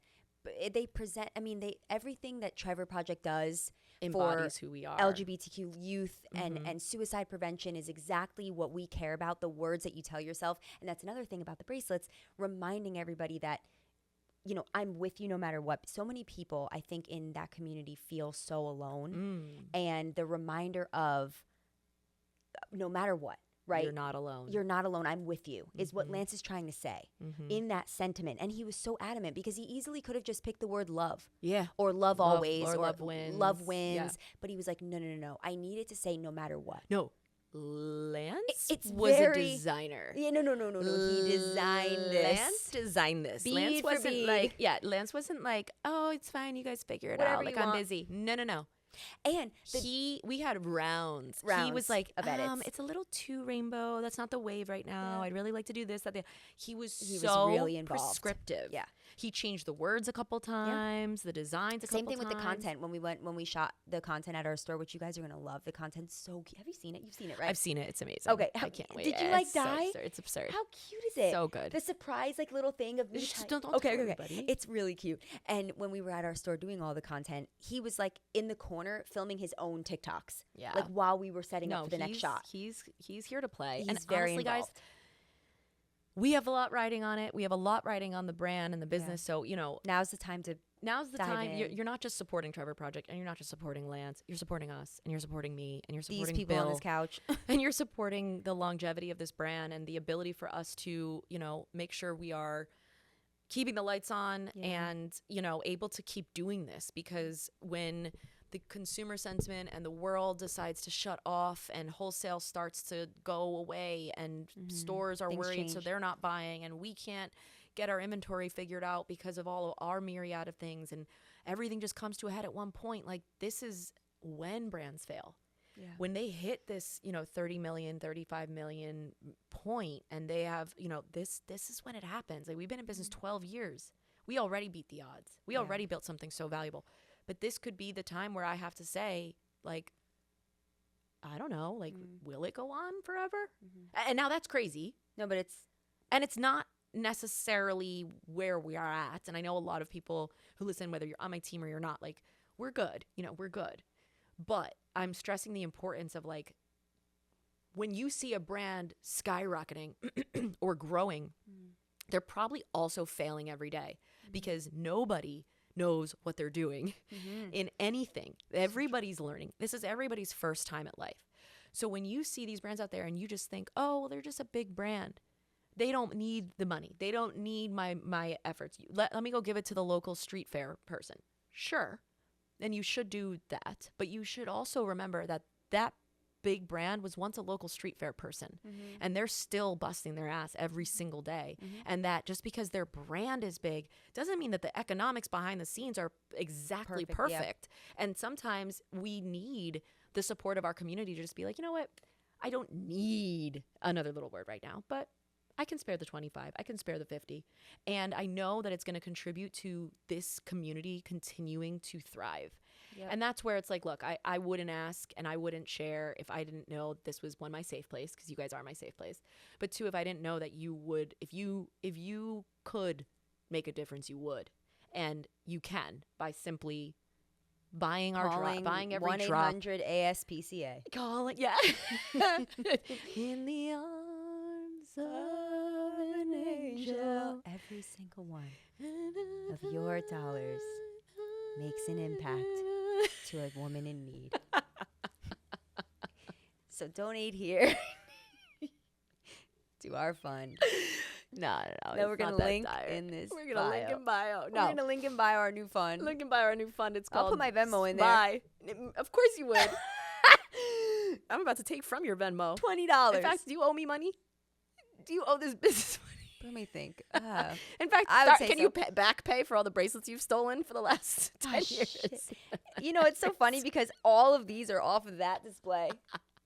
they present. I mean, everything that Trevor Project does Embodies for who we are. LGBTQ youth and suicide prevention is exactly what we care about. The words that you tell yourself, and that's another thing about the bracelets, reminding everybody that I'm with you no matter what. So many people, I think, in that community feel so alone, and the reminder of no matter what. Right? You're not alone. You're not alone. I'm with you, is what Lance is trying to say in that sentiment. And he was so adamant because he easily could have just picked the word love. Yeah. Or love always. Or love wins. Love wins. Yeah. But he was like, no. I needed to say no matter what. No. Lance It's was very- a designer. Yeah, no. He designed this. Lance designed this. Bead Lance for wasn't bead. like, Lance wasn't like, "Oh, it's fine, you guys figure it Whatever out. Like, you I'm want." busy." No. And We had rounds. He Rounds was like, of edits. it's a little too rainbow. That's not the wave right now. Yeah. I'd really like to do this, that, the. He was was so really involved. prescriptive. Yeah. He changed the words a couple times, the designs a same couple thing with the times. content when we shot the content at our store, which you guys are gonna love. The content's so cute. Have you seen it? You've seen it, right? I've seen it. It's amazing. Okay. I can't wait. Did you, like, It's so die? absurd. It's absurd. How cute is it? So good. The surprise, little thing of me. Just don't okay, tell okay. everybody. It's really cute. And when we were at our store doing all the content, he was in the corner filming his own TikToks. Yeah. While we were setting up for the next shot. He's here to play. He's and very honestly, involved. guys, we have a lot riding on it. We have a lot riding on the brand and the business. So, Now's the time to. now's the Dive time. in. You're not just supporting Trevor Project, and you're not just supporting Lance. You're supporting us, and you're supporting me, and you're These supporting people Bill, on this couch. and you're supporting the longevity of this brand and the ability for us to, make sure we are keeping the lights on and, able to keep doing this. Because when the consumer sentiment and the world decides to shut off and wholesale starts to go away and stores are Things worried, so change. they're not buying, and we can't get our inventory figured out because of all of our myriad of things, and everything just comes to a head at one point. Like, this is when brands fail. Yeah. When they hit this, 30 million, 35 million point, and they have, this is when it happens. Like, we've been in business 12 years. We already beat the odds. We already built something so valuable. But this could be the time where I have to say, I don't know, will it go on forever? And now that's crazy. No, but it's. And it's not necessarily where we are at. And I know a lot of people who listen, whether you're on my team or you're not, we're good. We're good. But I'm stressing the importance of when you see a brand skyrocketing or growing, they're probably also failing every day because nobody knows what they're doing in anything. Everybody's learning. This is everybody's first time at life. So when you see these brands out there and you just think, oh, well, they're just a big brand. They don't need the money. They don't need my efforts. Let me go give it to the local street fair person. Sure. And you should do that. But you should also remember that big brand was once a local street fair person. And they're still busting their ass every single day. And that just because their brand is big doesn't mean that the economics behind the scenes are exactly perfect. And sometimes we need the support of our community to just be like, you know what? I don't need another little word right now, but I can spare the 25. I can spare the 50. And I know that it's going to contribute to this community continuing to thrive. Yep. And that's where it's like, look, I wouldn't ask and I wouldn't share if I didn't know this was, one, my safe place, because you guys are my safe place. But two, if I didn't know that you would, if you could make a difference, you would. And you can by simply buying buying every drop. 1-800 ASPCA. Call it, yeah. In the arms of an angel. Every single one of your dollars makes an impact to a woman in need. So donate here to our fund. No, That we're going to link in this We're going to link in bio. We're going to link in bio our new fund. Link in bio our new fund. It's I'll called put my Venmo in there. Spy. Of course you would. I'm about to take from your Venmo. $20. In fact, do you owe me money? Do you owe this business money? Let me think. In fact, I would say can so. you back pay for all the bracelets you've stolen for the last 10 years? Shit. You know, it's so funny because all of these are off of that display.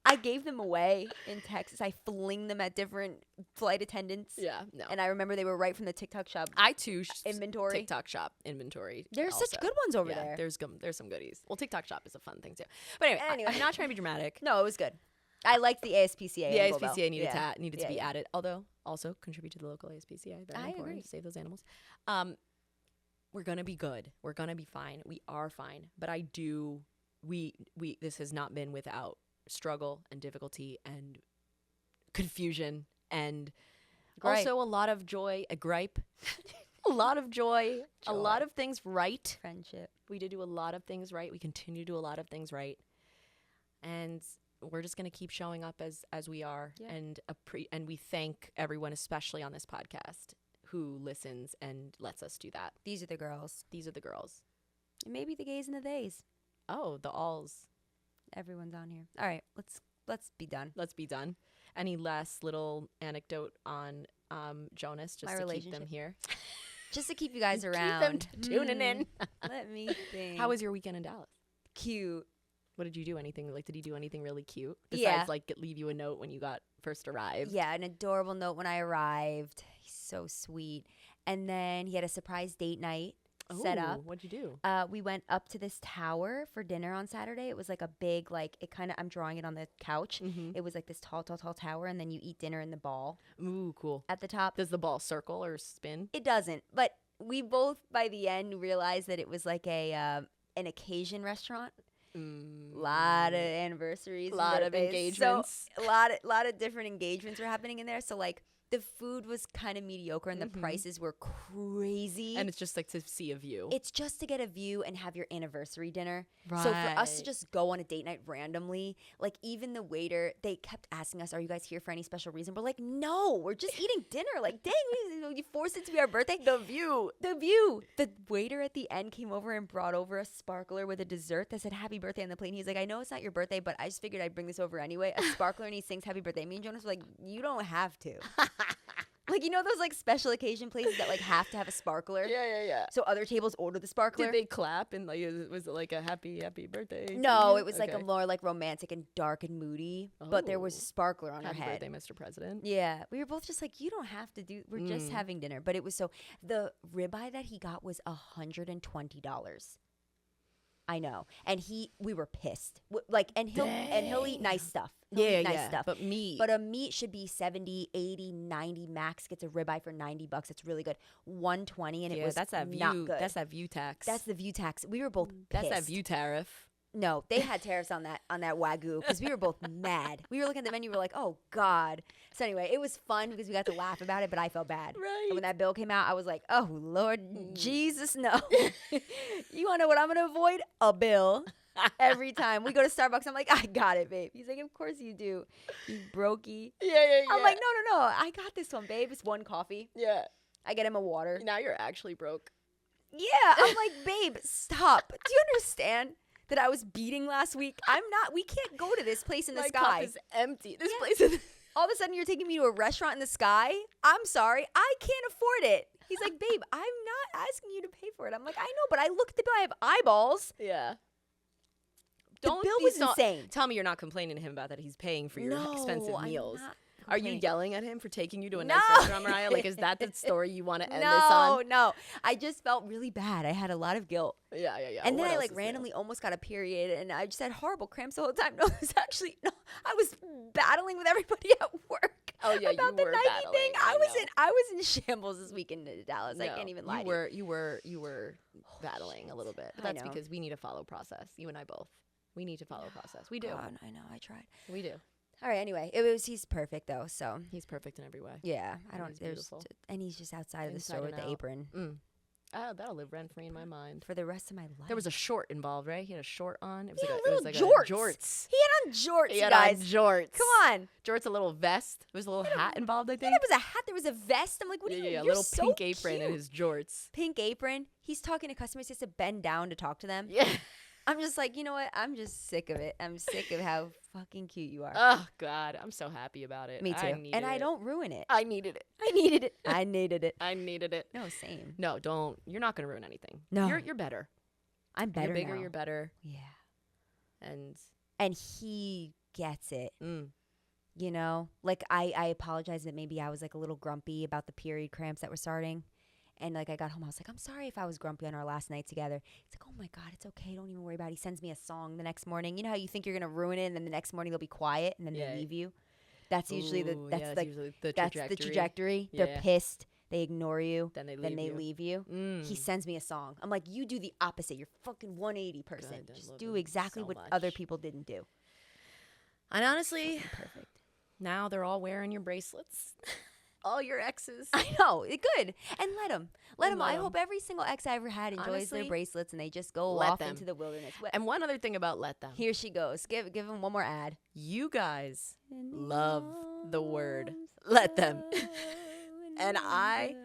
I gave them away in Texas. I fling them at different flight attendants. Yeah, no. And I remember they were right from the TikTok shop I too inventory. TikTok shop inventory. There's also. such good ones over Yeah, there. There's some goodies. Well, TikTok shop is a fun thing too. But anyway, I'm not trying to be dramatic. No, it was good. I liked the ASPCA. The angle, though. ASPCA needed Yeah, to be yeah. added. Although also contribute to the local ASPCA. Very I important agree. to save those animals. We're gonna be good. We're gonna be fine. We are fine. But I do. We this has not been without struggle and difficulty and confusion and Gripe. also a lot of joy, a gripe, a lot of joy, a lot of things right. Friendship. We did do a lot of things right. We continue to do a lot of things right. And we're just going to keep showing up as we are. Yeah. And we thank everyone, especially on this podcast, who listens and lets us do that. These are the girls. These are the girls. And maybe the gays and the theys. Oh, the alls. Everyone's on here. All right, let's be done. Let's be done. Any last little anecdote on Jonas, just My to keep relationship. them here? Just to keep you guys Keep around. them tuning in. Let me think. How was your weekend in Dallas? cute? What did you do? Anything like? Did he do anything really cute Yeah. besides like leave you a note when you got first arrived? Yeah, an adorable note when I arrived. He's so sweet. And then he had a surprise date night set Ooh, up. What'd you do? We went up to this tower for dinner on Saturday. It was like a big, like, it kind of, I'm drawing it on the couch. Mm-hmm. It was like this tall tower, and then you eat dinner in the ball Ooh, cool. at the top. Does the ball circle or spin? It doesn't, but we both, by the end, realized that it was like an occasion restaurant. Lot of anniversaries, Lot of birthdays. engagements. So lot of different engagements were happening in there. So like the food was kind of mediocre and the prices were crazy. And it's just like to see a view. It's just to get a view and have your anniversary dinner. So for us to Right. just go on a date night randomly, like even the waiter, they kept asking us, "Are you guys here for any special reason?" We're like, "No, we're just eating dinner." Like, dang, you forced it to be our birthday. the view. The view. The waiter at the end came over and brought over a sparkler with a dessert that said "Happy Birthday" on the plate. He's like, "I know it's not your birthday, but I just figured I'd bring this over anyway." A sparkler, and he sings "Happy Birthday." Me and Jonas were like, "You don't have to." Like, you know those like special occasion places that like have to have a sparkler? Yeah. So other tables order the sparkler. Did they clap and like was it like a happy birthday? to No, you? it was like a Okay. more like romantic and dark and moody. But there was Oh. sparkler on Happy our head. birthday, Mr. President. Yeah, we were both just like, you don't have to do. We're just having dinner. But it was so the ribeye that he got was $120. I know, and we were pissed. And he'll eat nice stuff. He'll eat nice stuff. But meat. But a meat should be 70, 80, 90 max. Gets a ribeye for $90. It's really good. 120 and it was that's that not view. good. That's that view tax. That's the view tax. We were both pissed. That's that view tariff. No, they had tariffs on that wagyu because we were both mad. We were looking at the menu, we were like, "Oh God!" So anyway, it was fun because we got to laugh about it, but I felt bad. Right. And when that bill came out, I was like, "Oh Lord Jesus, no!" You want to know what I'm gonna avoid? A bill. Every time we go to Starbucks, I'm like, "I got it, babe." He's like, "Of course you do, you brokey." Yeah. I'm like, "No, I got this one, babe. It's one coffee." Yeah. I get him a water. Now you're actually broke. Yeah, I'm like, "Babe, stop. Do you understand that I was beating last week? We can't go to this place in the My sky. cup is empty. This Yeah. place is. All of a sudden you're taking me to a restaurant in the sky? I'm sorry, I can't afford it." He's like, "Babe, I'm not asking you to pay for it." I'm like, "I know, but I look at the bill, I have eyeballs." Yeah. The bill was insane. Tell me you're not complaining to him about that. He's paying for your expensive I'm meals. not. Are you kidding. yelling at him for taking you to a No. nice restaurant, Mariah? Like, is that the story you want to end this on? No. I just felt really bad. I had a lot of guilt. Yeah. And then What I else like is new? randomly almost got a period, and I just had horrible cramps the whole time. No, it was actually no. I was battling with everybody at work. Oh, yeah, about you the were Nike battling. thing. I I was in shambles this weekend in Dallas. I No, can't even lie. to you. You were battling a little bit. But I that's know. because we need to follow process. You and I both. We need to follow process. We do. God, I know. I tried. We do. All right. Anyway, he's perfect though. So He's perfect in every way. yeah, I And don't. he's There's beautiful. and he's just outside of the Inside store and with the out. apron That'll live rent free in my mind. for the rest of my life. There was a short involved, right? He had a short on. It was He like had it was little like jorts. a jorts. He had on jorts, He you had guys. on jorts. Come on. Jorts, a little vest. There was a little hat involved, I Yeah, think. there was a hat. There was a vest. I'm like, what are you? a You're little so pink apron cute. and his jorts. Pink apron. He's talking to customers. He has to bend down to talk to them. Yeah. I'm just like, you know what? I'm just sick of it. I'm sick of how fucking cute you are. Oh God, I'm so happy about it. Me too. And I don't ruin it. I needed it. I needed it. I needed it. I needed it. No, same. No, don't. You're not gonna ruin anything. No. You're better. I'm better You're bigger. now. You're better. Yeah. And And he gets it. mm, You know, like I apologize that maybe I was like a little grumpy about the period cramps that were starting. And like I got home, I was like, I'm sorry if I was grumpy on our last night together. He's like, oh my God, it's okay. Don't even worry about it. He sends me a song the next morning. You know how you think you're going to ruin it and then the next morning they'll be quiet and then Yeah. they leave you? That's usually ooh, that's yeah, like usually the that's trajectory. the trajectory. Yeah. They're pissed. They ignore you. Then they leave Then they you. leave you. Mm. He sends me a song. I'm like, you do the opposite. You're fucking 180 person. Good, I Just love do him exactly so what other much. people didn't do. And honestly, Perfect. now they're all wearing your bracelets. All your exes. I know. It good. And let them. Let And them. I let 'em. hope every single ex I ever had enjoys Honestly, their bracelets and they just go let off them. into the wilderness. And one other thing about let them. Here she goes. Give him one more ad. You guys love the word let them. And I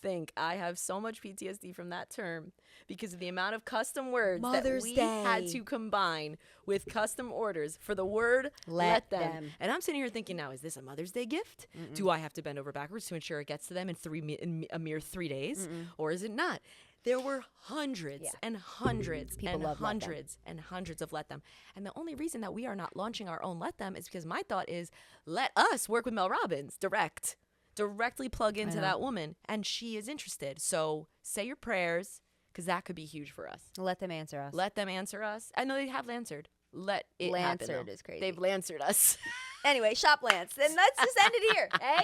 think I have so much PTSD from that term because of the amount of custom words Mother's that we had Day. to combine with custom orders for the word Let them. them. And I'm sitting here thinking, now, is this a Mother's Day gift? Do I have to bend over backwards to ensure it gets to them in a mere 3 days? Or is it not? There were hundreds Yeah. and hundreds People and love Let Them. hundreds and hundreds of let them. And the only reason that we are not launching our own let them is because my thought is let us work with Mel Robbins directly plug into know. that woman and she is interested. So say your prayers because that could be huge for us. Let them answer us. Let them answer us. I know they have answered. Let it happen, Lancered though. is crazy. They've lancered us. Anyway, shop Lance. Then let's just end it here, eh?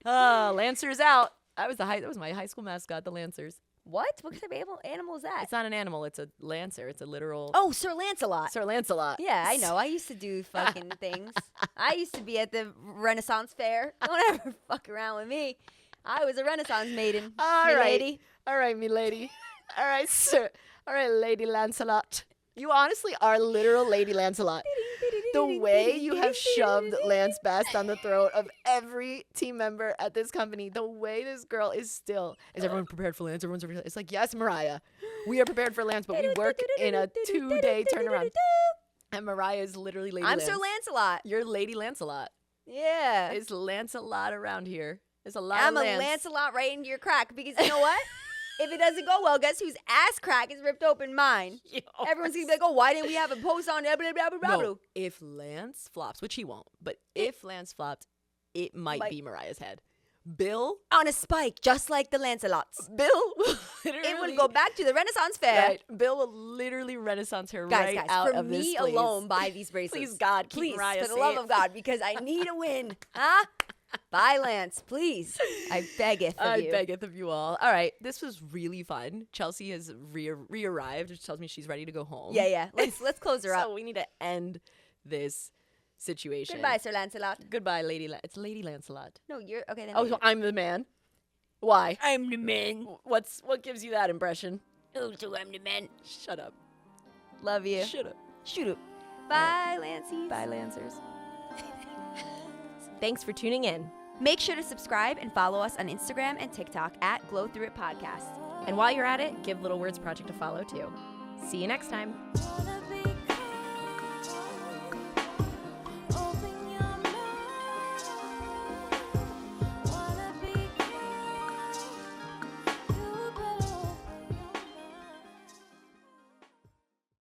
Lancers out. That was my high school mascot, the Lancers. What? What type of animal is that? It's not an animal. It's a lancer. It's a literal Oh, Sir Lancelot. Sir Lancelot. Yeah, I know. I used to do fucking things. I used to be at the Renaissance Fair. Don't ever fuck around with me. I was a Renaissance maiden. All me right. lady. All right, me lady. All right, sir. All right, Lady Lancelot. You honestly are literal Lady Lancelot. The way you have shoved Lance Bass down the throat of every team member at this company, the way this girl is still. Is everyone prepared for Lance? Everyone's prepared. It's like, yes, Mariah, we are prepared for Lance, but we work in a 2-day turnaround. And Mariah is literally Lady I'm Lance. Sir Lancelot. You're Lady Lancelot. Yeah. It's Lancelot around here. There's a lot I'm of a Lance. Lancelot right into your crack because you know what? If it doesn't go well, guess whose ass crack is ripped open? Mine. Yours. Everyone's gonna be like, oh, why didn't we have a post on blah, blah, blah, blah, blah, blah. No, if Lance flops, which he won't, but if Lance flopped, it might Like- be Mariah's head. Bill, On a spike, just like the Lancelots. Bill, will literally, It will go back to the Renaissance Fair. Right, Bill will literally Renaissance her Guys, right guys, out for of this me place. alone, buy these bracelets. Please, God, keep Please, Mariah for the love safe. of God, because I need a win. Huh? Buy Lance, please. I beggeth of I you. beggeth of you all. All right, this was really fun. Chelsea has re-arrived, which tells me she's ready to go home. Yeah. Let's close her up. So we need to end this situation. Goodbye, Sir Lancelot. Goodbye, Lady. It's Lady Lancelot. No, you're okay. Then Oh, so I'm the man. Why? I'm the man. What gives you that impression? Oh, so I'm the man. Shut up. Love you. Shut up. Shoot up. Bye, Lancey. Bye, Lancers. Thanks for tuning in. Make sure to subscribe and follow us on Instagram and TikTok at Glow Through It Podcast. And while you're at it, give Little Words Project a follow too. See you next time. Wanna be